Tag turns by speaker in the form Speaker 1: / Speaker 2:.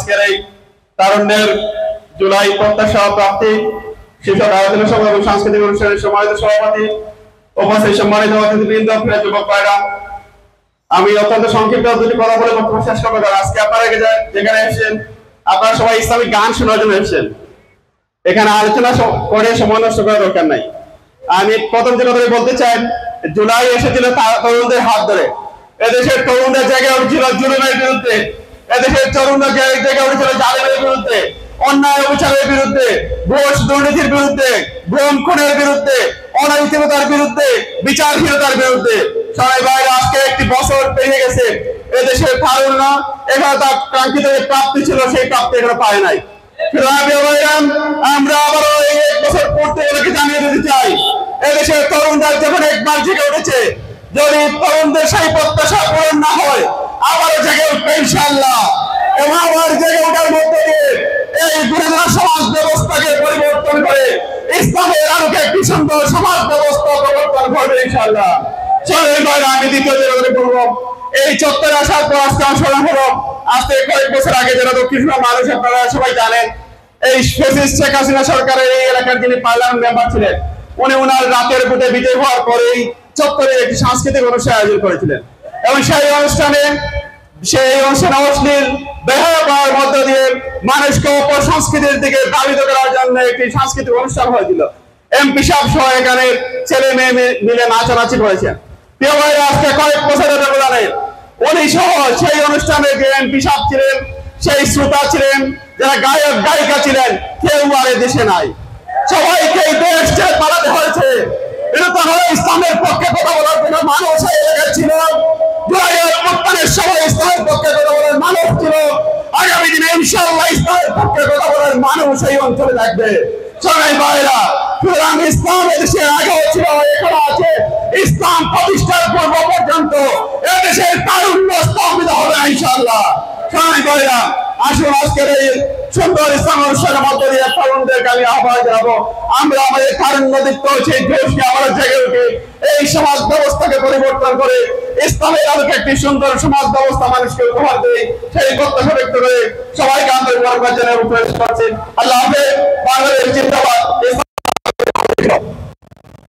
Speaker 1: আজকের এই তারুণ্যের জুলাই প্রত্যাশা প্রাপ্তি শীর্ষক আয়োজনের সভা এবং সাংস্কৃতিক অনুষ্ঠানের সম্মানিত সভাপতি, উপস্থিত সম্মানিত অতিথিবৃন্দ, প্রিয় যুবক ভাইরা, আমি অত্যন্ত সংক্ষিপ্ত দুটি কথা বলে বক্তব্য শেষ করবো। আজকে আপনারা যেখানে এসেছেন, আপনারা সবাই ইসলামিক গান শোনার জন্য এসেছেন। এখানে আলোচনা করে সময় নষ্ট করার দরকার নাই। আমি প্রথম যে কথা বলতে চাই, জুলাই এসেছিল তরুণদের হাত ধরে। এদেশের তরুণদের জায়গায় উঠছিল জুলুমের বিরুদ্ধে, এদেশের তরুণদের জায়গায় উঠছিল জালিমের বিরুদ্ধে, অন্যায় অবিচারের বিরুদ্ধে, ঘুষ দুর্নীতির বিরুদ্ধে, গুম খুনের বিরুদ্ধে, অনৈতিকতার বিরুদ্ধে, বিচারহীনতার বিরুদ্ধে। সবাই বাইরে আজকে একটি বছর পেরিয়ে গেছে। এদেশের তারুণ্য এখানে তার কাঙ্ক্ষিত প্রাপ্তি ছিল, সেই প্রাপ্তি এখানে পায় নাই। আমরা আবারও এই এক বছর পূর্তি জানিয়ে দিতে চাই, এদেশের তরুণরা যখন একবার জেগে উঠেছে, যদি তরুণদের সেই প্রত্যাশা পূরণ না হয়, আবারও জেগে উঠবে ইনশাআল্লাহ। এবং আবার জেগে ওঠার মধ্যে দিয়ে এই গুরুজনা সমাজ ব্যবস্থাকে পরিবর্তন করে ইসলামের আলোকে একটি সুন্দর সমাজ ব্যবস্থা প্রবর্তন করবে ইনশাআল্লাহ। আমি দ্বিতীয় যে বলবো, এই চত্বরে আসার পর আজকে অংশগ্রহণ হলো। আজকে কয়েক বছর আগে যারা দক্ষিণ মানুষ আপনারা সবাই জানেন, এই শেখ হাসিনা সরকারের এই এলাকার যিনি পার্লামেন্ট মেম্বার ছিলেন, উনি ওনার রাতের বুটে বিজয় হওয়ার পরে এই চত্বরে একটি সাংস্কৃতিক অনুষ্ঠান আয়োজন করেছিলেন। এবং সেই অনুষ্ঠানে অশ্লীল বেহায়ার মধ্য দিয়ে মানুষকে অপর সংস্কৃতির দিকে ধাবিত করার জন্য একটি সাংস্কৃতিক অনুষ্ঠান হয়েছিল। এমপি সাহেব সহ এখানে ছেলে মেয়ে মিলে নাচানাচি করেছেন। প্রিয় ভাইরা, আজকে কয়েক বছরের ব্যবধানে উনি সহ সেই অনুষ্ঠানে যে এমপি সাহেব ছিলেন, সেই শ্রোতা ছিলেন, যারা গায়ক গায়িকা ছিলেন, কেউ আর দেশে নাই। সবাইকে দেশ ছেড়ে পালাতে হয়েছে। এটা তো হয় ইসলামের পক্ষে কথা বলার জন্য মানুষ এই এলাকায় ছিল। সবাই ইসলামের পক্ষে কথা বলার মানুষ ছিল। আগামী দিনে ইনশাআল্লাহ ইসলামের পক্ষে কথা বলার মানুষ এই অঞ্চলে থাকবে। সবাই ভাইরা, সুতরাং ইসলাম এদেশে আগেও ছিল, এখনো আছে। ইসলাম প্রতিষ্ঠার পূর্ব পর্যন্ত এদেশের তারুণ্য স্তম্ভিত হবে ইনশাআল্লাহ। সবাই ভাইরা, আসুন আজকের এই সুন্দর ইসলাম অনুষ্ঠানের মধ্য দিয়ে তরুণদেরকে আমি আহ্বান জানাবো, আমরা আমাদের তারুণ্য দীপ্ত সেই জোশকে আমরা জেগে উঠে এই সমাজ ব্যবস্থাকে পরিবর্তন করে ইসলামের আলোকে একটি সুন্দর সমাজ ব্যবস্থা মানুষকে উপহার দেয়। সেই প্রত্যাশা ব্যক্ত করে সবাইকে আন্তরিক মোবারকবাদ জানাই। আল্লাহ হাফেজ। বাংলাদেশ জিন্দাবাদ।